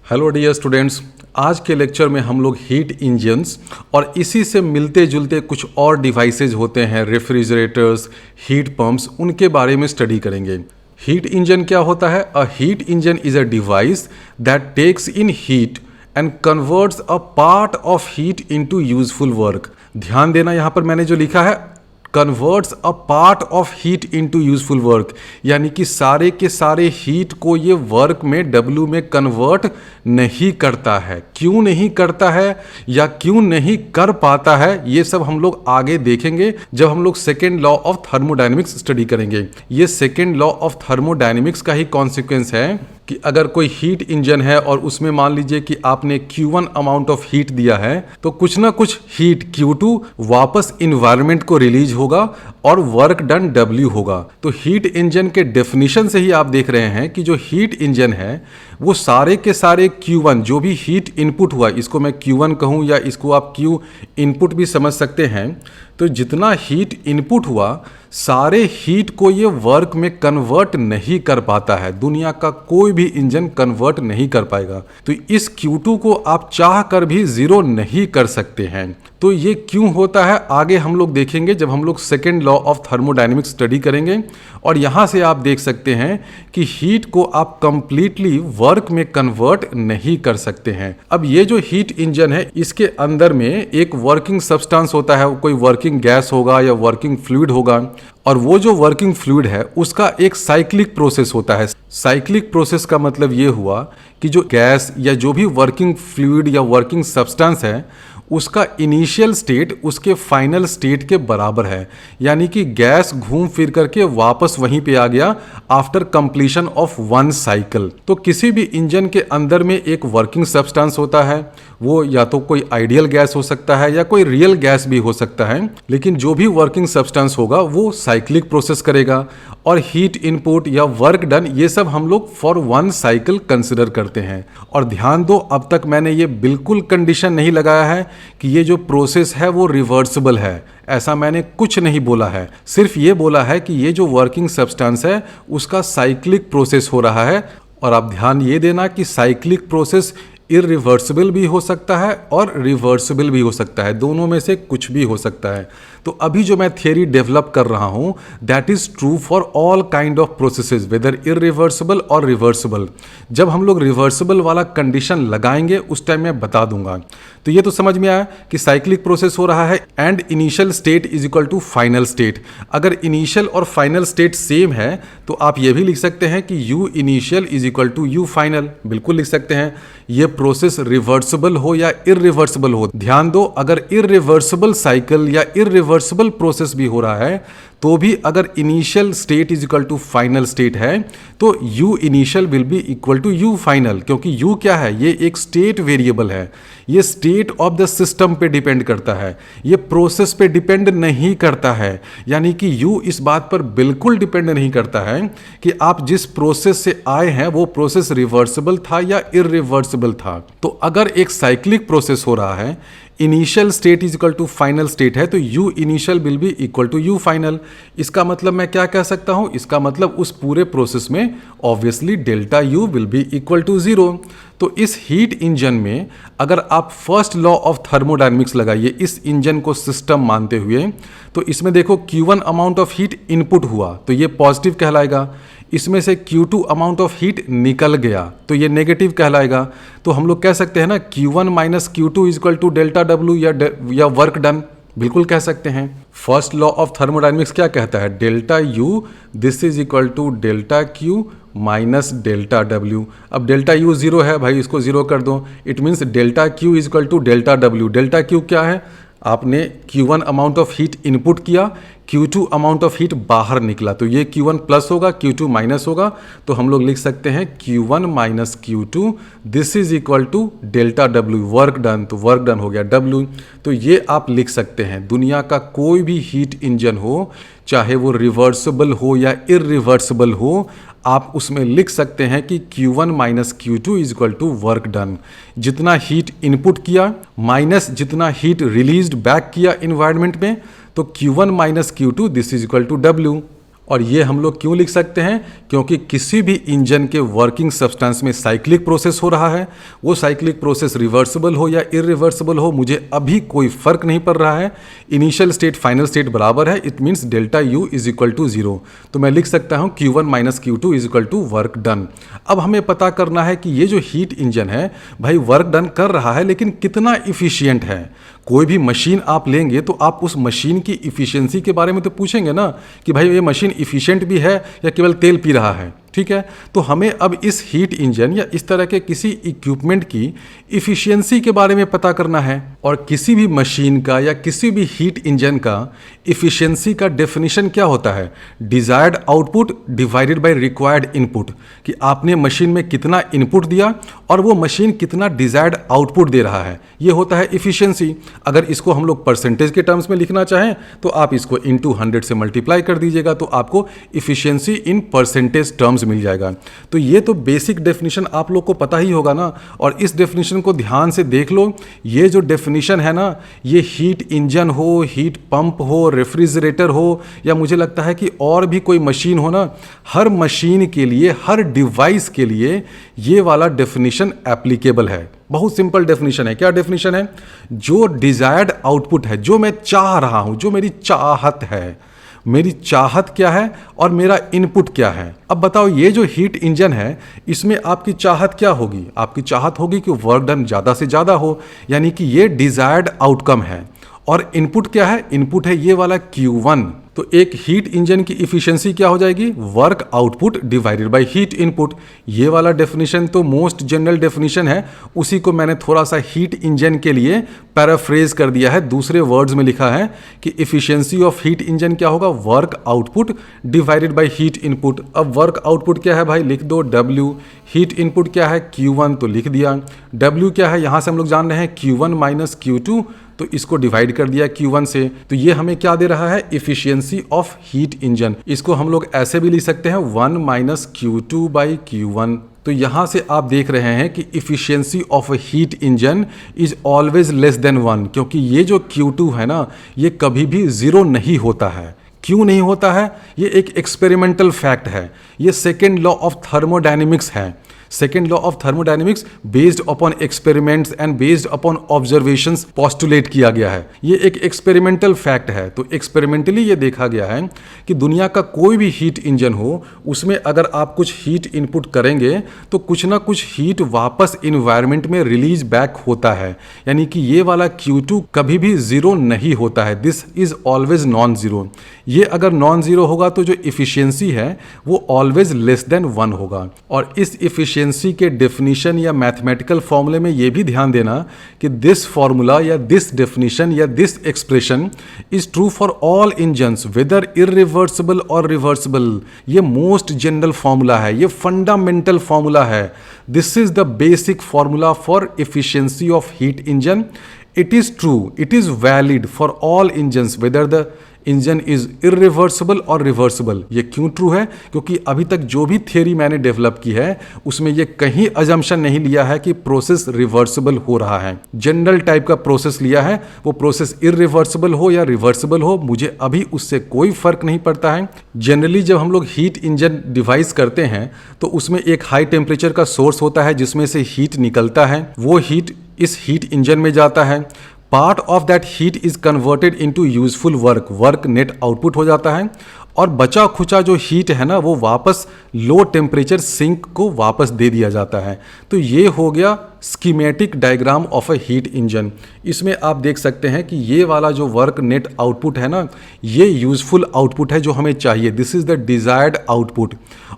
Hello dear students, आज के lecture में हम लोग हीट इंजन्स और इसी से मिलते जुलते कुछ और डिवाइसेज होते हैं, रेफ्रिजरेटर्स, हीट पंप्स, उनके बारे में स्टडी करेंगे। हीट इंजन क्या होता है? A heat engine is a device that takes in heat and converts a part of heat into useful work. ध्यान देना, यहाँ पर मैंने जो लिखा है converts a part of heat into useful work, यानी कि सारे के सारे हीट को ये वर्क में W में कन्वर्ट नहीं करता है। क्यों नहीं करता है या क्यों नहीं कर पाता है, ये सब हम लोग आगे देखेंगे जब हम लोग second law of thermodynamics study करेंगे। ये सेकेंड लॉ ऑफ थर्मोडायनेमिक्स का ही कॉन्सिक्वेंस है कि अगर कोई हीट इंजन है और उसमें मान लीजिए कि आपने Q1 अमाउंट ऑफ हीट दिया है, तो कुछ ना कुछ हीट Q2 वापस इन्वायरमेंट को रिलीज होगा और वर्क डन W होगा। तो हीट इंजन के डेफिनेशन से ही आप देख रहे हैं कि जो हीट इंजन है वो सारे के सारे Q1 जो भी हीट इनपुट हुआ, इसको मैं Q1 कहूँ या इसको आप Q इनपुट भी समझ सकते हैं, तो जितना हीट इनपुट हुआ सारे हीट को ये वर्क में कन्वर्ट नहीं कर पाता है। दुनिया का कोई भी इंजन कन्वर्ट नहीं कर पाएगा। तो इस Q2 को आप चाह कर भी जीरो नहीं कर सकते हैं। तो ये क्यों होता है आगे हम लोग देखेंगे जब हम लोग second law of thermodynamics study करेंगे। और यहाँ से आप देख सकते हैं कि हीट को आप कंप्लीटली वर्क में कन्वर्ट नहीं कर सकते हैं। अब ये जो हीट इंजन है इसके अंदर में एक वर्किंग सब्सटेंस होता है, कोई वर्किंग गैस होगा या वर्किंग फ्लूइड होगा, और वो जो वर्किंग फ्लूइड है उसका एक साइक्लिक प्रोसेस होता है। साइक्लिक प्रोसेस का मतलब ये हुआ कि जो गैस या जो भी वर्किंग फ्लूइड या वर्किंग सब्सटेंस है उसका इनिशियल स्टेट उसके फाइनल स्टेट के बराबर है, यानी कि गैस घूम फिर करके वापस वहीं पे आ गया after completion of one cycle. तो किसी भी इंजन के अंदर में एक वर्किंग सब्सटेंस होता है, वो या तो कोई आइडियल गैस हो सकता है या कोई रियल गैस भी हो सकता है, लेकिन जो भी वर्किंग सब्सटेंस होगा वो साइक्लिक प्रोसेस करेगा और हीट इनपुट या वर्क डन ये सब हम लोग फॉर वन साइकिल कंसिडर करते हैं। और ध्यान दो, अब तक मैंने ये बिल्कुल कंडीशन नहीं लगाया है कि ये जो प्रोसेस है वो रिवर्सिबल है, ऐसा मैंने कुछ नहीं बोला है। सिर्फ ये बोला है कि ये जो वर्किंग सब्सटेंस है उसका साइक्लिक प्रोसेस हो रहा है। और आप ध्यान ये देना कि साइक्लिक प्रोसेस इरिवर्सिबल भी हो सकता है और रिवर्सिबल भी हो सकता है, दोनों में से कुछ भी हो सकता है। तो अभी जो मैं थियरी डेवलप कर रहा हूं that is true for all kind of processes whether irreversible और रिवर्सिबल। जब हम लोग रिवर्सिबल वाला कंडीशन लगाएंगे उस टाइम मैं बता दूंगा। तो ये तो समझ में आया कि साइक्लिक प्रोसेस हो रहा है and initial state is equal to final state. अगर इनिशियल और फाइनल स्टेट सेम है तो आप ये भी लिख सकते हैं कि U initial is equal to U final, बिल्कुल लिख सकते हैं। ये प्रोसेस रिवर्सिबल हो या इरिवर्सिबल हो, ध्यान दो, अगर इरिवर्सिबल साइकिल या इरिवर्सिबल प्रोसेस भी हो रहा है तो भी अगर initial state is equal to final state है तो U initial will be equal to U final, क्योंकि U क्या है? ये एक स्टेट वेरिएबल है, ये स्टेट ऑफ द सिस्टम पे डिपेंड करता है, ये प्रोसेस पे डिपेंड नहीं करता है। यानी कि U इस बात पर बिल्कुल डिपेंड नहीं करता है कि आप जिस प्रोसेस से आए हैं वो प्रोसेस रिवर्सिबल था या इरिवर्सिबल था। तो अगर एक साइक्लिक प्रोसेस हो रहा है, initial state is equal to final state है, तो U initial will be equal to U final. इसका मतलब मैं क्या कह सकता हूं? इसका मतलब उस पूरे प्रोसेस में obviously delta U will be equal to 0। तो इस हीट इंजन में अगर आप फर्स्ट लॉ ऑफ थर्मोडायनेमिक्स लगाइए इस इंजन को सिस्टम मानते हुए, तो इसमें देखो Q1 amount of heat input हुआ तो ये पॉजिटिव कहलाएगा, इसमें से Q2 अमाउंट ऑफ हीट निकल गया तो ये नेगेटिव कहलाएगा। तो हम लोग कह सकते हैं ना Q1 minus Q2 is equal to delta W या वर्क डन, बिल्कुल कह सकते हैं। फर्स्ट लॉ ऑफ थर्मोडायनेमिक्स क्या कहता है? Delta U this is equal to delta Q minus delta W। अब डेल्टा U 0 है भाई, इसको 0 कर दो, it means delta Q is equal to delta W। Delta Q क्या है? आपने Q1 amount of heat input किया, Q2 अमाउंट ऑफ हीट बाहर निकला, तो ये Q1 प्लस होगा, Q2 माइनस होगा, तो हम लोग लिख सकते हैं Q1 minus Q2 this is equal to delta W, work done, तो वर्क डन हो गया W। तो ये आप लिख सकते हैं। दुनिया का कोई भी हीट इंजन हो, चाहे वो रिवर्सिबल हो या इरिवर्सिबल हो, आप उसमें लिख सकते हैं कि Q1 minus Q2 is equal to work done. जितना हीट इनपुट किया माइनस जितना हीट रिलीज्ड बैक किया इन्वायरमेंट में, तो Q1 minus Q2 this is equal to W। और ये हम लोग क्यों लिख सकते हैं? क्योंकि किसी भी इंजन के वर्किंग सब्सटेंस में साइक्लिक प्रोसेस हो रहा है। वो साइक्लिक प्रोसेस रिवर्सिबल हो या इरिवर्सिबल हो, मुझे अभी कोई फर्क नहीं पड़ रहा है। इनिशियल स्टेट फाइनल स्टेट बराबर है, it means delta U is equal to 0। तो मैं लिख सकता हूँ Q1 minus Q2 is equal to work done. अब हमें पता करना है कि ये जो हीट इंजन है भाई वर्क डन कर रहा है, लेकिन कितना इफिशियंट है। कोई भी मशीन आप लेंगे तो आप उस मशीन की इफ़िशियंसी के बारे में तो पूछेंगे ना कि भाई ये मशीन इफ़िशियंट भी है या केवल तेल पी रहा है। ठीक है, तो हमें अब इस हीट इंजन या इस तरह के किसी इक्विपमेंट की इफ़िशियंसी के बारे में पता करना है। और किसी भी मशीन का या किसी भी हीट इंजन का इफ़िशियंसी का डेफिनेशन क्या होता है? Desired output divided by required input, कि आपने मशीन में कितना इनपुट दिया और वो मशीन कितना डिज़ायर्ड आउटपुट दे रहा है, ये होता है इफ़िशियंसी। अगर इसको हम लोग परसेंटेज के टर्म्स में लिखना चाहें तो आप इसको इनटू 100 से मल्टीप्लाई कर दीजिएगा, तो आपको इफ़िशियंसी इन परसेंटेज टर्म्स मिल जाएगा। तो ये तो बेसिक डेफिनेशन आप लोग को पता ही होगा ना, और इस डेफिनेशन को ध्यान से देख लो। ये जो डेफिनेशन है ना, ये हीट इंजन हो, हीट पंप हो, रेफ्रिजरेटर हो, या मुझे लगता है कि और भी कोई मशीन हो ना, हर मशीन के लिए, हर डिवाइस के लिए ये वाला डेफिनेशन एप्लीकेबल है। बहुत सिंपल डेफिनेशन है। क्या डेफिनेशन है? जो डिजायर्ड आउटपुट है, जो मैं चाह रहा हूं, जो मेरी चाहत है, मेरी चाहत क्या है और मेरा इनपुट क्या है। अब बताओ, ये जो हीट इंजन है इसमें आपकी चाहत क्या होगी? आपकी चाहत होगी कि वर्क डन ज़्यादा से ज़्यादा हो, यानी कि ये डिजायर्ड आउटकम है। और इनपुट क्या है? इनपुट है ये वाला Q1। तो एक हीट इंजन की इफिशियंसी क्या हो जाएगी? Work output divided by heat input. ये वाला डेफिनेशन तो मोस्ट जनरल डेफिनेशन है, उसी को मैंने थोड़ा सा हीट इंजन के लिए पैराफ्रेज कर दिया है, दूसरे वर्ड्स में लिखा है कि इफिशियंसी ऑफ हीट इंजन क्या होगा? Work output divided by heat input. अब वर्क आउटपुट क्या है भाई? लिख दो W। हीट इनपुट क्या है? Q1, तो लिख दिया। W क्या है? यहाँ से हम लोग जान रहे हैं Q1 माइनस Q2, तो इसको डिवाइड कर दिया Q1 से। तो ये हमें क्या दे रहा है? Efficiency of heat engine. इसको हम लोग ऐसे भी लिख सकते हैं 1 माइनस Q2 बाई Q1। तो यहां से आप देख रहे हैं कि efficiency of heat engine is always less than 1, क्योंकि ये जो Q2 है ना, ये कभी भी 0 नहीं होता है। क्यों नहीं होता है? ये एक एक्सपेरिमेंटल फैक्ट है। ये सेकेंड लॉ ऑफ थर्मोडायनेमिक्स है। Second law of thermodynamics based upon experiments and based upon observations postulate किया गया है। ये एक एक्सपेरिमेंटल फैक्ट है। तो एक्सपेरिमेंटली ये देखा गया है कि दुनिया का कोई भी हीट इंजन हो, उसमें अगर आप कुछ हीट इनपुट करेंगे तो कुछ ना कुछ हीट वापस इन्वायरमेंट में रिलीज बैक होता है। यानी कि ये वाला Q2 कभी भी 0 नहीं होता है। This is always non zero. ये अगर नॉन जीरो होगा तो जो इफिशियंसी है वो ऑलवेज लेस देन 1 होगा। और इस इफिशियंसी के डेफिनेशन या मैथमेटिकल फॉर्मूले में ये भी ध्यान देना कि दिस फॉर्मूला या दिस डेफिनेशन या this expression is true for all engines whether irreversible और रिवर्सिबल। ये मोस्ट जनरल फॉर्मूला है, ये फंडामेंटल फॉर्मूला है। This is the basic formula for efficiency of heat engine. It is true, it is valid for all engines whether the engine is irreversible और reversible. ये क्यों true है? क्योंकि अभी तक जो भी थियरी मैंने डेवलप की है उसमें ये कहीं अजम्पशन नहीं लिया है कि प्रोसेस रिवर्सिबल हो रहा है। जनरल टाइप का प्रोसेस लिया है, वो प्रोसेस इरिवर्सिबल हो या रिवर्सिबल हो मुझे अभी उससे कोई फर्क नहीं पड़ता है। जनरली जब हम लोग हीट इंजन डिवाइस करते हैं तो उसमें एक हाई टेम्परेचर का सोर्स होता है जिसमें से हीट निकलता है, वो हीट इस हीट इंजन में जाता है। Part of that heat is converted into useful work, work net output हो जाता है। और बचा खुचा जो हीट है ना वो वापस लो टेम्परेचर सिंक को वापस दे दिया जाता है। तो ये हो गया schematic diagram of a heat engine. इसमें आप देख सकते हैं कि ये वाला जो वर्क नेट आउटपुट है ना, ये यूजफुल आउटपुट है जो हमें चाहिए। This is the desired output.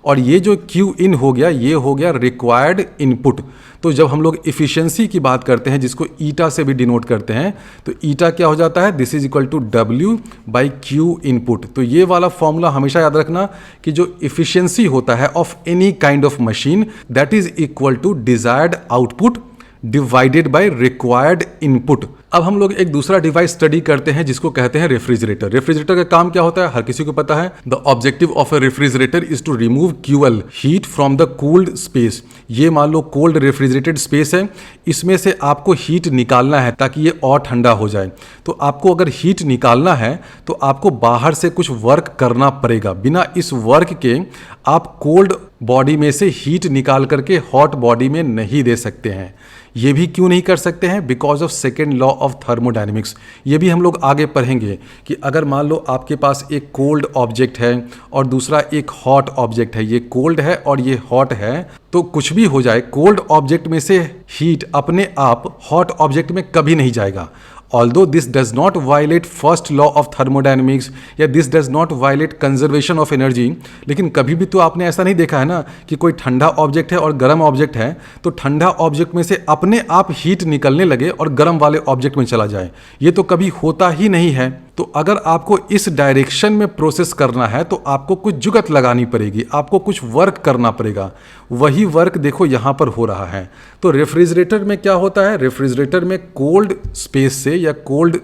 और ये जो क्यू इन हो गया, ये हो गया रिक्वायर्ड इनपुट। तो जब हम लोग इफिशियंसी की बात करते हैं जिसको ईटा से भी डिनोट करते हैं, तो ईटा क्या हो जाता है? This is equal to W by Q input. तो ये वाला फॉर्मूला हमेशा याद रखना कि जो इफिशियंसी होता है of any kind of machine that is equal to desired output divided by required input. अब हम लोग एक दूसरा डिवाइस स्टडी करते हैं जिसको कहते हैं रेफ्रिजरेटर। रेफ्रिजरेटर का काम क्या होता है, हर किसी को पता है। The objective of a refrigerator is to remove QL heat from the cooled space. ये मान लो कोल्ड रेफ्रिजरेटेड स्पेस है, इसमें से आपको हीट निकालना है ताकि ये और ठंडा हो जाए। तो आपको अगर हीट निकालना है तो आपको बाहर से कुछ वर्क करना पड़ेगा। बिना इस वर्क के आप कोल्ड बॉडी में से हीट निकाल करके हॉट बॉडी में नहीं दे सकते हैं। ये भी क्यों नहीं कर सकते हैं, because of second law of thermodynamics. ये भी हम लोग आगे पढ़ेंगे कि अगर मान लो आपके पास एक कोल्ड ऑब्जेक्ट है और दूसरा एक हॉट ऑब्जेक्ट है, ये कोल्ड है और ये हॉट है, तो कुछ भी हो जाए कोल्ड ऑब्जेक्ट में से हीट अपने आप हॉट ऑब्जेक्ट में कभी नहीं जाएगा। Although this does not violate first law of thermodynamics या this does not violate conservation of energy, लेकिन कभी भी तो आपने ऐसा नहीं देखा है ना कि कोई ठंडा ऑब्जेक्ट है और गर्म ऑब्जेक्ट है तो ठंडा ऑब्जेक्ट में से अपने आप हीट निकलने लगे और गर्म वाले ऑब्जेक्ट में चला जाए। ये तो कभी होता ही नहीं है। तो अगर आपको इस डायरेक्शन में प्रोसेस करना है तो आपको कुछ जुगत लगानी पड़ेगी, आपको कुछ वर्क करना पड़ेगा। वही वर्क देखो यहाँ पर हो रहा है। तो रेफ्रिजरेटर में क्या होता है, रेफ्रिजरेटर में कोल्ड स्पेस से या कोल्ड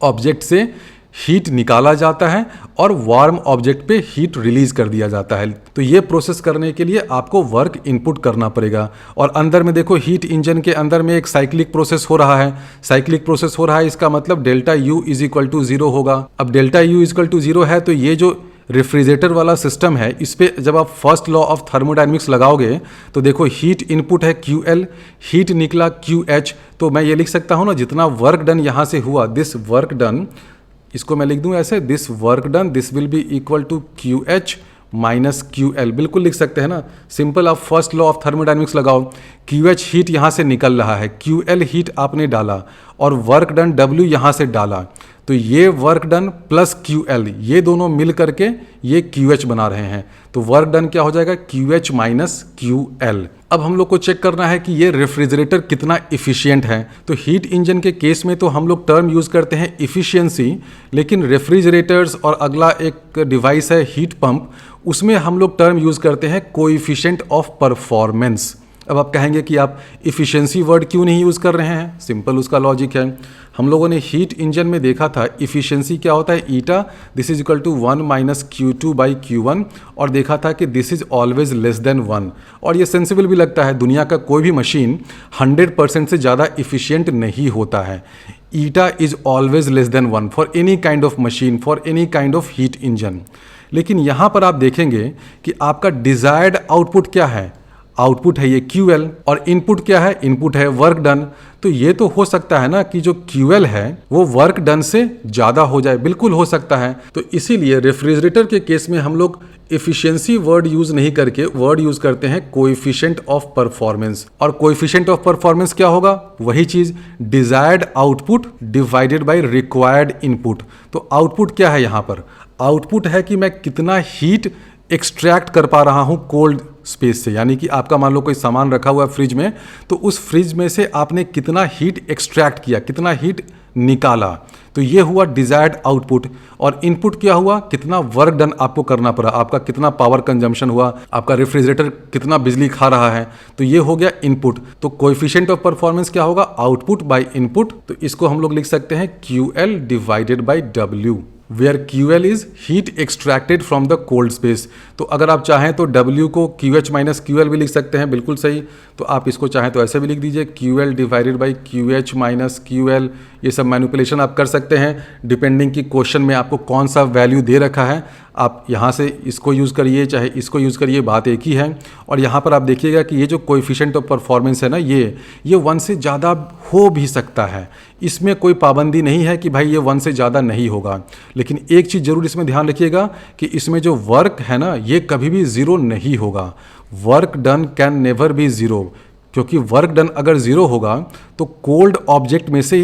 ऑब्जेक्ट से हीट निकाला जाता है और वार्म ऑब्जेक्ट पे हीट रिलीज कर दिया जाता है। तो ये प्रोसेस करने के लिए आपको वर्क इनपुट करना पड़ेगा। और अंदर में देखो हीट इंजन के अंदर में एक साइक्लिक प्रोसेस हो रहा है। साइक्लिक प्रोसेस हो रहा है, इसका मतलब delta U is equal to 0 होगा। अब delta U is equal to 0 है तो ये जो रेफ्रिजरेटर वाला सिस्टम है इस पे जब आप फर्स्ट लॉ ऑफ थर्मोडायनेमिक्स लगाओगे तो देखो हीट इनपुट है QL, हीट निकला QH। तो मैं ये लिख सकता हूँ ना, जितना वर्क डन यहाँ से हुआ, दिस वर्क डन, इसको मैं लिख दूं ऐसे, this work done this will be equal to QH minus QL। बिल्कुल लिख सकते हैं ना, सिंपल। आप फर्स्ट लॉ ऑफ थर्मोडायनेमिक्स लगाओ, QH हीट यहाँ से निकल रहा है, QL हीट आपने डाला और वर्क डन W यहाँ से डाला, तो ये वर्क डन प्लस QL ये दोनों मिल करके ये QH बना रहे हैं। तो वर्क डन क्या हो जाएगा, QH माइनस QL। अब हम लोग को चेक करना है कि ये रेफ्रिजरेटर कितना इफ़िशियंट है। तो हीट इंजन के केस में तो हम लोग टर्म यूज़ करते हैं इफ़िशियंसी, लेकिन रेफ्रिजरेटर्स और अगला एक डिवाइस है हीट पंप, उसमें हम लोग टर्म यूज़ करते हैं कोएफिशिएंट ऑफ परफॉर्मेंस। अब आप कहेंगे कि आप इफ़िशियंसी वर्ड क्यों नहीं यूज़ कर रहे हैं, सिंपल उसका लॉजिक है। हम लोगों ने हीट इंजन में देखा था इफ़िशियंसी क्या होता है, eta this is equal to 1 minus Q2 by Q1, और देखा था कि this is always less than 1। और ये सेंसिबल भी लगता है, दुनिया का कोई भी मशीन 100% से ज़्यादा इफ़िशियंट नहीं होता है। Eta is always less than 1 for any kind of machine, for any kind of heat engine. लेकिन यहाँ पर आप देखेंगे कि आपका डिज़ायर्ड आउटपुट क्या है, आउटपुट है ये QL, और इनपुट क्या है, इनपुट है वर्क डन। तो ये तो हो सकता है ना कि जो QL है वो वर्क डन से ज़्यादा हो जाए, बिल्कुल हो सकता है। तो इसीलिए रेफ्रिजरेटर के केस में हम लोग इफ़िशियंसी वर्ड यूज़ नहीं करके वर्ड यूज़ करते हैं कोएफिशिएंट ऑफ परफॉर्मेंस। और कोएफिशिएंट ऑफ परफॉर्मेंस क्या होगा, वही चीज़ desired output divided by required input. तो आउटपुट क्या है यहाँ पर, आउटपुट है कि मैं कितना हीट एक्सट्रैक्ट कर पा रहा हूँ कोल्ड स्पेस से। यानी कि आपका मान लो कोई सामान रखा हुआ है फ्रिज में, तो उस फ्रिज में से आपने कितना हीट एक्सट्रैक्ट किया, कितना हीट निकाला, तो ये हुआ डिजायर्ड आउटपुट। और इनपुट क्या हुआ, कितना वर्क डन आपको करना पड़ा, आपका कितना पावर कंजम्पशन हुआ, आपका रेफ्रिजरेटर कितना बिजली खा रहा है, तो ये हो गया इनपुट। तो कोएफिशिएंट ऑफ परफॉर्मेंस क्या होगा, आउटपुट बाय इनपुट। तो इसको हम लोग लिख सकते हैं QL divided by W, where QL is heat extracted from the cold space. तो अगर आप चाहें तो W को QH माइनस QL भी लिख सकते हैं, बिल्कुल सही। तो आप इसको चाहें तो ऐसे भी लिख दीजिए, QL divided by QH minus QL। ये सब मैनिपुलेशन आप कर सकते हैं डिपेंडिंग कि क्वेश्चन में आपको कौन सा वैल्यू दे रखा है। आप यहाँ से इसको यूज़ करिए चाहे इसको यूज़ करिए, बात एक ही है। और यहाँ पर आप देखिएगा कि ये जो कोएफिशिएंट ऑफ परफॉर्मेंस है ना, ये 1 से ज़्यादा हो भी सकता है, इसमें कोई पाबंदी नहीं है कि भाई ये 1 से ज़्यादा नहीं होगा। लेकिन एक चीज़ ज़रूर इसमें ध्यान रखिएगा कि इसमें जो वर्क है ना, ये कभी भी 0 नहीं होगा। Work done can never be 0, क्योंकि वर्क डन अगर 0 होगा तो कोल्ड ऑब्जेक्ट में से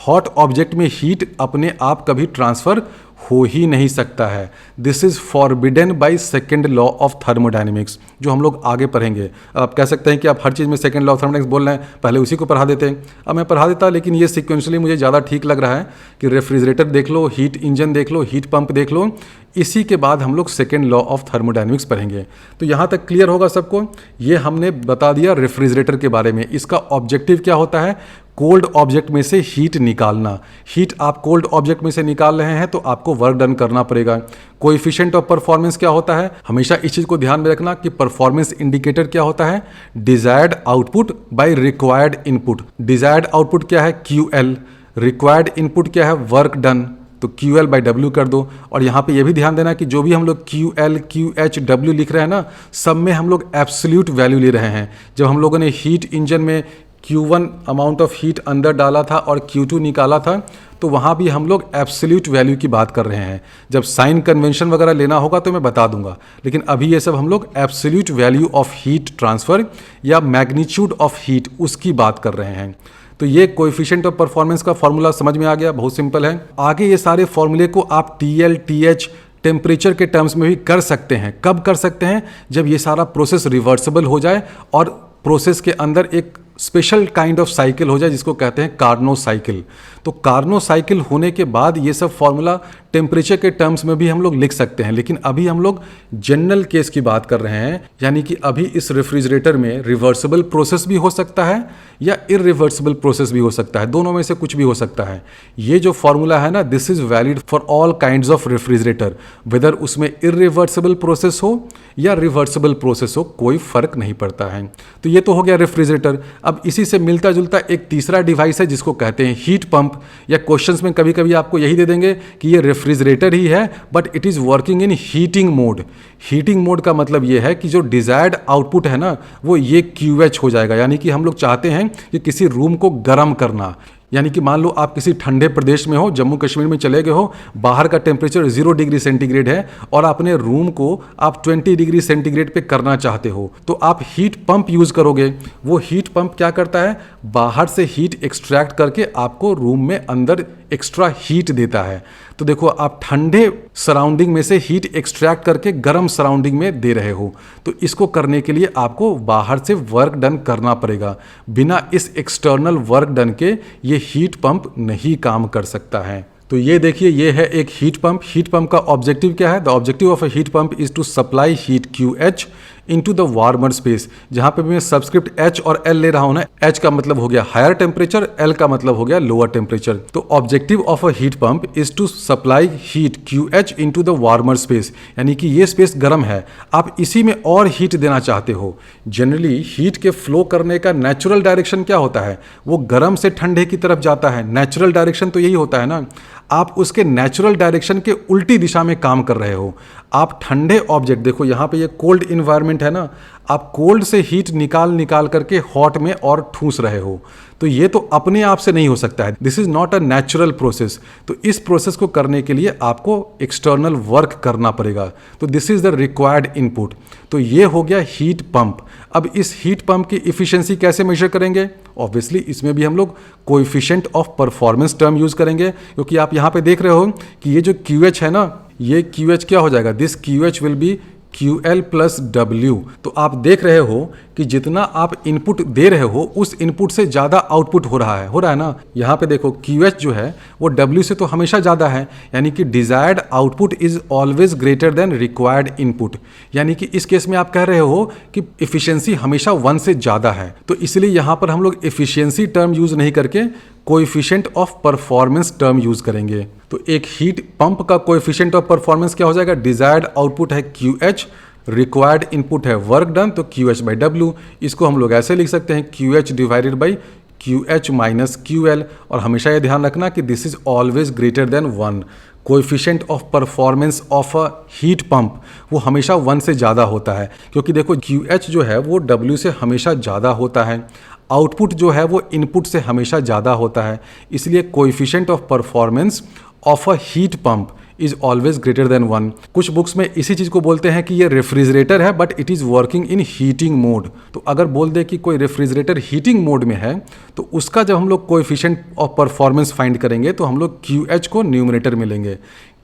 हॉट ऑब्जेक्ट में हीट अपने आप कभी ट्रांसफ़र हो ही नहीं सकता है। This is forbidden by second law of thermodynamics, जो हम लोग आगे पढ़ेंगे। आप कह सकते हैं कि आप हर चीज़ में सेकेंड लॉ ऑफ थर्मोडायनेमिक्स बोल रहे हैं, पहले उसी को पढ़ा देते हैं। अब मैं पढ़ा देता, लेकिन ये सिक्वेंशली मुझे ज़्यादा ठीक लग रहा है कि रेफ्रिजरेटर देख लो, हीट इंजन देख लो, हीट पंप देख लो, इसी के बाद हम लोग सेकेंड लॉ ऑफ थर्मोडायनेमिक्स पढ़ेंगे। तो यहाँ तक क्लियर होगा सबको। ये हमने बता दिया रेफ्रिजरेटर के बारे में। इसका ऑब्जेक्टिव क्या होता है, कोल्ड ऑब्जेक्ट में से हीट निकालना। हीट आप कोल्ड ऑब्जेक्ट में से निकाल रहे हैं तो आपको वर्क डन करना पड़ेगा। कोएफिशिएंट ऑफ परफॉर्मेंस क्या होता है, हमेशा इस चीज़ को ध्यान में रखना कि परफॉर्मेंस इंडिकेटर क्या होता है, desired output by required input. Desired output क्या है, QL, रिक्वायर्ड इनपुट क्या है, वर्क डन, तो QL बाई W कर दो। और यहाँ पे ये भी ध्यान देना कि जो भी हम लोग QL, QH, W लिख रहे हैं ना, सब में हम लोग एब्सोल्यूट वैल्यू ले रहे हैं। जब हम लोगों ने हीट इंजन में Q1 अमाउंट ऑफ हीट अंदर डाला था और Q2 निकाला था, तो वहाँ भी हम लोग एब्सोल्यूट वैल्यू की बात कर रहे हैं। जब साइन कन्वेंशन वगैरह लेना होगा तो मैं बता दूंगा, लेकिन अभी ये सब हम लोग absolute value of heat transfer या मैग्नीट्यूड ऑफ हीट उसकी बात कर रहे हैं। तो ये कोएफिशिएंट ऑफ परफॉर्मेंस का फॉर्मूला समझ में आ गया, बहुत सिंपल है। आगे ये सारे फॉर्मूले को आप TL, TH, टेम्परेचर के टर्म्स में भी कर सकते हैं। कब कर सकते हैं, जब ये सारा प्रोसेस रिवर्सिबल हो जाए और प्रोसेस के अंदर एक स्पेशल काइंड ऑफ साइकिल हो जाए जिसको कहते हैं कार्नो साइकिल। तो कार्नो साइकिल होने के बाद ये सब फॉर्मूला टेम्परेचर के टर्म्स में भी हम लोग लिख सकते हैं। लेकिन अभी हम लोग जनरल केस की बात कर रहे हैं, यानी कि अभी इस रेफ्रिजरेटर में रिवर्सिबल प्रोसेस भी हो सकता है या इरिवर्सिबल प्रोसेस भी हो सकता है, दोनों में से कुछ भी हो सकता है। ये जो फॉर्मूला है ना, this is valid for all kinds of refrigerator, whether उसमें इरिवर्सिबल प्रोसेस हो या रिवर्सिबल प्रोसेस हो, कोई फर्क नहीं पड़ता है। तो ये तो हो गया रेफ्रिजरेटर। अब इसी से मिलता जुलता एक तीसरा डिवाइस है जिसको कहते हैं हीट पंप, या क्वेश्चंस में कभी कभी आपको यही दे देंगे कि ये रेफ्रिजरेटर ही है but it is working in heating mode. Heating mode का मतलब ये है कि जो डिजायर्ड आउटपुट है ना, वो ये QH हो जाएगा। यानी कि हम लोग चाहते हैं कि किसी रूम को गर्म करना, यानी कि मान लो आप किसी ठंडे प्रदेश में हो, जम्मू कश्मीर में चले गए हो, बाहर का टेम्परेचर 0 डिग्री सेंटीग्रेड है और अपने रूम को आप 20 डिग्री सेंटीग्रेड पे करना चाहते हो, तो आप हीट पंप यूज़ करोगे। वो हीट पंप क्या करता है, बाहर से हीट एक्सट्रैक्ट करके आपको रूम में अंदर एक्स्ट्रा हीट देता है। तो देखो, आप ठंडे सराउंडिंग में से हीट एक्सट्रैक्ट करके गर्म सराउंडिंग में दे रहे हो, तो इसको करने के लिए आपको बाहर से वर्क डन करना पड़ेगा। बिना इस एक्सटर्नल वर्क डन के ये हीट पंप नहीं काम कर सकता है। तो ये देखिए, ये है एक हीट पंप। हीट पंप का ऑब्जेक्टिव क्या है, the objective of a heat pump is to supply heat QH into the warmer space. जहां पे भी मैं सबस्क्रिप्ट H और L ले रहा हूं ना, H का मतलब हो गया हायर टेम्परेचर, L का मतलब हो गया लोअर टेम्परेचर। तो objective of a heat pump is to supply heat QH into the warmer space, यानी कि ये स्पेस गर्म है, आप इसी में और हीट देना चाहते हो। जनरली हीट के फ्लो करने का नेचुरल डायरेक्शन क्या होता है, वो गर्म से ठंडे की तरफ जाता है। नेचुरल डायरेक्शन तो यही होता है ना। आप उसके नेचुरल डायरेक्शन के उल्टी दिशा में काम कर रहे हो। आप ठंडे ऑब्जेक्ट, देखो यहाँ पे ये कोल्ड इन्वायरमेंट है ना, आप कोल्ड से हीट निकाल करके हॉट में और ठूस रहे हो, तो ये तो अपने आप से नहीं हो सकता है। This is not a natural process. तो इस प्रोसेस को करने के लिए आपको एक्सटर्नल वर्क करना पड़ेगा। तो this is the required input. तो ये हो गया हीट पंप। अब इस हीट पंप की इफिशिएंसी कैसे मेजर करेंगे, ऑब्वियसली इसमें भी हम लोग coefficient of performance term use करेंगे, क्योंकि आप यहाँ पे देख रहे हो कि ये जो QH है ना, ये QH क्या हो जाएगा, this QH will be QL plus W। तो आप देख रहे हो कि जितना आप इनपुट दे रहे हो उस इनपुट से ज़्यादा आउटपुट हो रहा है ना। यहाँ पे देखो QH जो है वो W से तो हमेशा ज़्यादा है, यानी कि desired output is always greater then required input. यानी कि इस केस में आप कह रहे हो कि इफिशियंसी हमेशा 1 से ज़्यादा है। तो इसलिए यहाँ पर हम लोग इफिशियंसी टर्म यूज़ नहीं करके coefficient of performance term use करेंगे। तो एक हीट पंप का कोएफिशिएंट ऑफ परफॉर्मेंस क्या हो जाएगा, डिजायर्ड आउटपुट है QH, रिक्वायर्ड इनपुट है वर्क डन, तो QH बाई W। इसको हम लोग ऐसे लिख सकते हैं QH divided by QH minus QL। और हमेशा ये ध्यान रखना कि this is always greater than 1। Coefficient of performance of a heat pump वो हमेशा 1 से ज़्यादा होता है, क्योंकि देखो QH जो है वो W से हमेशा ज़्यादा होता है, आउटपुट जो है वो इनपुट से हमेशा ज़्यादा होता है। इसलिए coefficient of performance of a heat pump is always greater than 1। कुछ बुक्स में इसी चीज़ को बोलते हैं कि ये रेफ्रिजरेटर है but it is working in heating mode. तो अगर बोल दे कि कोई रेफ्रिजरेटर हीटिंग मोड में है, तो उसका जब हम लोग कोएफिशिएंट ऑफ परफॉर्मेंस फाइंड करेंगे तो हम लोग QH को न्यूमरेटर में लेंगे,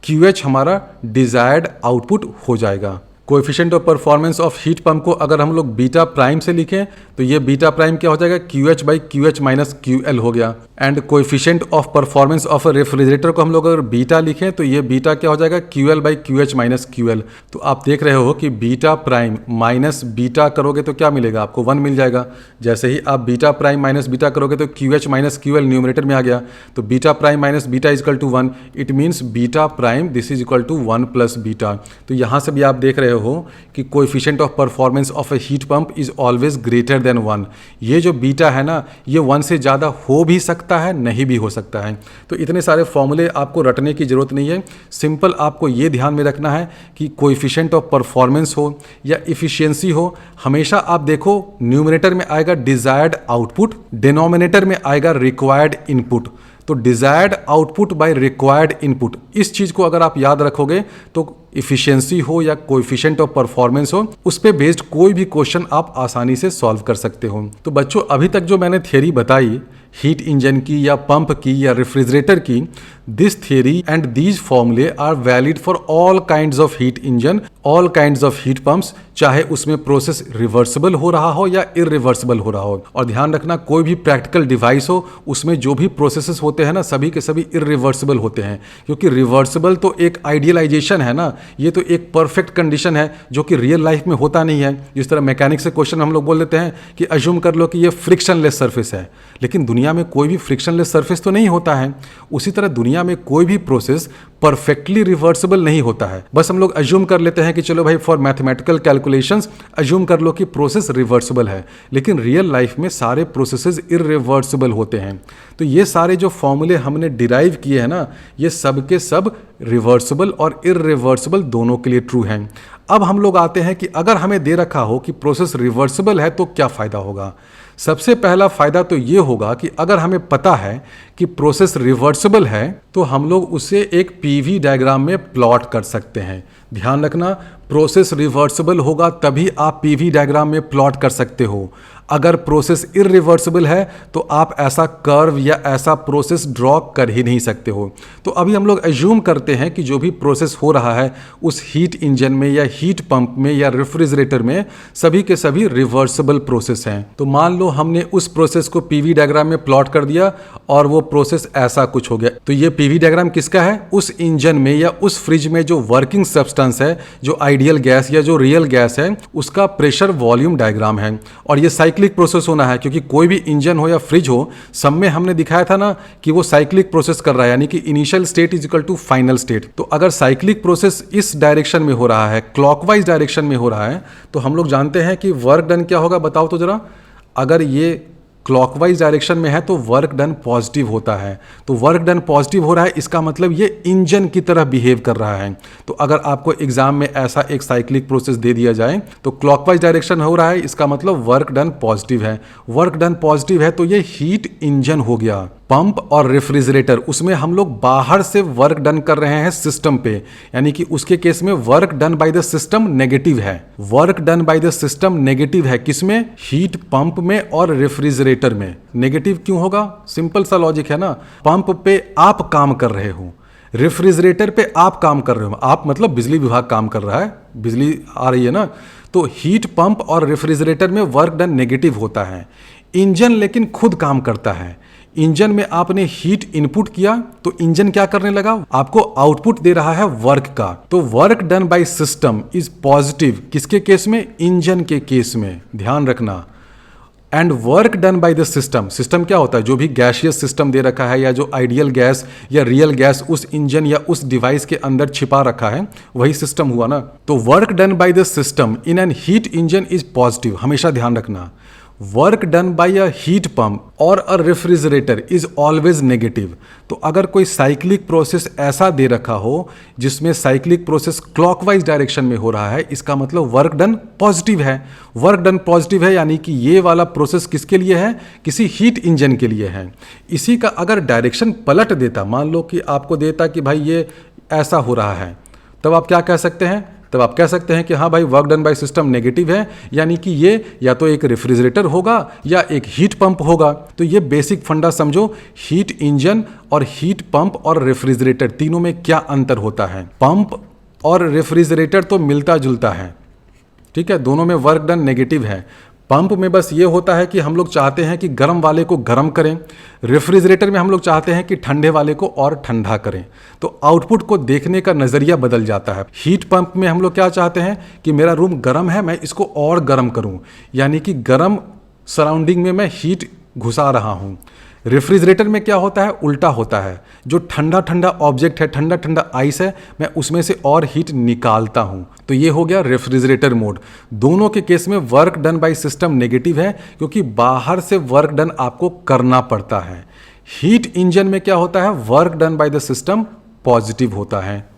QH हमारा डिजायर्ड आउटपुट हो जाएगा। Coefficient of performance of heat pump को अगर हम लोग बीटा प्राइम से लिखें तो ये बीटा प्राइम क्या हो जाएगा, QH by QH minus QL हो गया। And coefficient of performance of a refrigerator को हम लोग अगर बीटा लिखें तो ये बीटा क्या हो जाएगा, QL by QH minus QL। तो आप देख रहे हो कि बीटा प्राइम माइनस बीटा करोगे तो क्या मिलेगा, आपको 1 मिल जाएगा। जैसे ही आप बीटा प्राइम माइनस बीटा करोगे तो QH माइनस QL न्यूमरेटर में आ गया, तो beta prime minus beta is equal to 1। It means beta prime this is equal to 1 plus beta. तो यहाँ से भी आप देख रहे हो कि coefficient of performance of a heat pump is always greater than 1। ये जो बीटा है ना, ये 1 से ज़्यादा हो भी सकता है, नहीं भी हो सकता है। तो इतने सारे फॉर्मूले आपको रटने की ज़रूरत नहीं है। सिंपल आपको ये ध्यान में रखना है कि कोएफिशिएंट ऑफ परफॉर्मेंस हो या इफ़िशियंसी हो, हमेशा आप देखो न्यूमरेटर में आएगा डिज़ायर्ड आउटपुट, डिनोमिनेटर में आएगा रिक्वायर्ड इनपुट। तो desired output by required input, इस चीज़ को अगर आप याद रखोगे तो इफ़िशियंसी हो या कोएफिशिएंट ऑफ परफॉर्मेंस हो, उस पे बेस्ड कोई भी क्वेश्चन आप आसानी से सॉल्व कर सकते हो। तो बच्चों, अभी तक जो मैंने थियरी बताई हीट इंजन की या पंप की या रेफ्रिजरेटर की, दिस थियरी एंड दीज फॉर्मूले are valid for all kinds of heat engine, all kinds of heat pumps, चाहे उसमें प्रोसेस रिवर्सिबल हो रहा हो या इरिवर्सिबल हो रहा हो। और ध्यान रखना, कोई भी प्रैक्टिकल डिवाइस हो, उसमें जो भी प्रोसेसेस होते हैं ना, सभी के सभी इरिवर्सिबल होते हैं, क्योंकि रिवर्सिबल तो एक आइडियलाइजेशन है ना, ये तो एक परफेक्ट कंडीशन है जो कि रियल लाइफ में होता नहीं है। जिस तरह मैकेनिक्स से क्वेश्चन हम लोग बोल देते हैं कि अज्यूम कर लो कि ये फ्रिक्शनलेस सरफेस है, लेकिन दुनिया में कोई भी फ्रिक्शनलेस सरफेस तो नहीं होता है। उसी तरह दुनिया में कोई भी प्रोसेस परफेक्टली रिवर्सिबल नहीं होता है। बस हम लोग अज्यूम कर लेते हैं कि चलो भाई फॉर मैथमेटिकल कैलकुलेशंस अज्यूम कर लो कि प्रोसेस रिवर्सिबल है, लेकिन रियल लाइफ में सारे प्रोसेसेस इरिवर्सिबल होते हैं। तो ये सारे जो फॉर्मूले हमने डिराइव किए हैं ना, ये सब के सब रिवर्सिबल और इरिवर्सिबल दोनों के लिए ट्रू हैं। अब हम लोग आते हैं कि अगर हमें दे रखा हो कि प्रोसेस रिवर्सिबल है तो क्या फ़ायदा होगा। सबसे पहला फ़ायदा तो ये होगा कि अगर हमें पता है कि प्रोसेस रिवर्सिबल है तो हम लोग उसे एक पीवी डायग्राम में प्लॉट कर सकते हैं। ध्यान रखना, प्रोसेस रिवर्सिबल होगा तभी आप पीवी डायग्राम में प्लॉट कर सकते हो। अगर प्रोसेस इरिवर्सिबल है तो आप ऐसा कर्व या ऐसा प्रोसेस ड्रॉ कर ही नहीं सकते हो। तो अभी हम लोग अज्यूम करते हैं कि जो भी प्रोसेस हो रहा है उस हीट इंजन में या हीट पंप में या रेफ्रिजरेटर में सभी के सभी रिवर्सिबल प्रोसेस हैं। तो मान लो हमने उस प्रोसेस को पीवी डायग्राम में प्लॉट कर दिया और वो प्रोसेस ऐसा कुछ हो गया। तो ये पीवी डायग्राम किसका है? उस इंजन में या उस फ्रिज में जो वर्किंग सब्सटेंस है, जो आइडियल गैस या जो रियल गैस है, उसका प्रेशर वॉल्यूम डायग्राम है। और ये साइक्लिक प्रोसेस होना है, क्योंकि कोई भी इंजन हो या फ्रिज हो, सब में हमने दिखाया था ना कि वो साइक्लिक प्रोसेस कर रहा है, यानी कि initial state is equal to final state. तो अगर साइक्लिक प्रोसेस इस डायरेक्शन में हो रहा है, क्लॉकवाइज डायरेक्शन में हो रहा है, तो हम लोग जानते हैं कि वर्क डन क्या होगा, बताओ तो जरा। अगर ये क्लॉकवाइज डायरेक्शन में है तो वर्क डन पॉजिटिव होता है। तो वर्क डन पॉजिटिव हो रहा है, इसका मतलब ये इंजन की तरह बिहेव कर रहा है। तो अगर आपको एग्जाम में ऐसा एक साइक्लिक प्रोसेस दे दिया जाए तो क्लॉकवाइज डायरेक्शन हो रहा है, इसका मतलब वर्क डन पॉजिटिव है। वर्क डन पॉजिटिव है तो ये हीट इंजन हो गया। पंप और रेफ्रिजरेटर, उसमें हम लोग बाहर से वर्क डन कर रहे हैं सिस्टम पे, यानी कि उसके केस में work done by the system negative है। Work done by the system negative है किसमें? हीट पंप में और रेफ्रिजरेटर में। नेगेटिव क्यों होगा? सिंपल सा लॉजिक है ना। पंप पे आप काम कर रहे हो, रेफ्रिजरेटर पे आप काम कर रहे हो। आप मतलब बिजली विभाग काम कर रहा है, बिजली आ रही है ना। तो हीट पंप और रेफ्रिजरेटर में वर्क डन नेगेटिव होता है। इंजन लेकिन खुद काम करता है। इंजन में आपने हीट इनपुट किया तो इंजन क्या करने लगा? आपको आउटपुट दे रहा है वर्क का। तो work done by system is positive किसके केस में? इंजन के केस में। ध्यान रखना। And work done by the system, system क्या होता है? जो भी गैसियस सिस्टम दे रखा है या जो आइडियल गैस या रियल गैस उस इंजन या उस डिवाइस के अंदर छिपा रखा है, वही सिस्टम हुआ ना। तो work done by the system in an heat engine is positive. हमेशा ध्यान रखना, work done by a heat pump और a refrigerator is always negative. तो अगर कोई साइक्लिक प्रोसेस ऐसा दे रखा हो जिसमें साइक्लिक प्रोसेस क्लॉकवाइज डायरेक्शन में हो रहा है, इसका मतलब वर्क डन पॉजिटिव है। वर्क डन पॉजिटिव है यानी कि ये वाला प्रोसेस किसके लिए है? किसी हीट इंजन के लिए है। इसी का अगर डायरेक्शन पलट देता, मान लो कि आपको देता कि भाई ये ऐसा हो रहा है, तब आप क्या कह सकते हैं? तब आप कह सकते हैं कि हाँ भाई work done by system negative है, यानी कि ये या तो एक रेफ्रिजरेटर होगा या एक हीट पंप होगा। तो ये बेसिक फंडा समझो, हीट इंजन और हीट पंप और रेफ्रिजरेटर तीनों में क्या अंतर होता है। पंप और रेफ्रिजरेटर तो मिलता जुलता है, ठीक है, दोनों में वर्क डन नेगेटिव है। पंप में बस ये होता है कि हम लोग चाहते हैं कि गर्म वाले को गर्म करें, रेफ्रिजरेटर में हम लोग चाहते हैं कि ठंडे वाले को और ठंडा करें। तो आउटपुट को देखने का नज़रिया बदल जाता है। हीट पंप में हम लोग क्या चाहते हैं कि मेरा रूम गर्म है, मैं इसको और गर्म करूं, यानी कि गर्म सराउंडिंग में मैं हीट घुसा रहा हूं। रेफ्रिजरेटर में क्या होता है, उल्टा होता है। जो ठंडा ठंडा ऑब्जेक्ट है, ठंडा ठंडा आइस है, मैं उसमें से और हीट निकालता हूं। तो ये हो गया रेफ्रिजरेटर मोड। दोनों के केस में work done by system negative है, क्योंकि बाहर से वर्क डन आपको करना पड़ता है। हीट इंजन में क्या होता है, work done by the system positive होता है।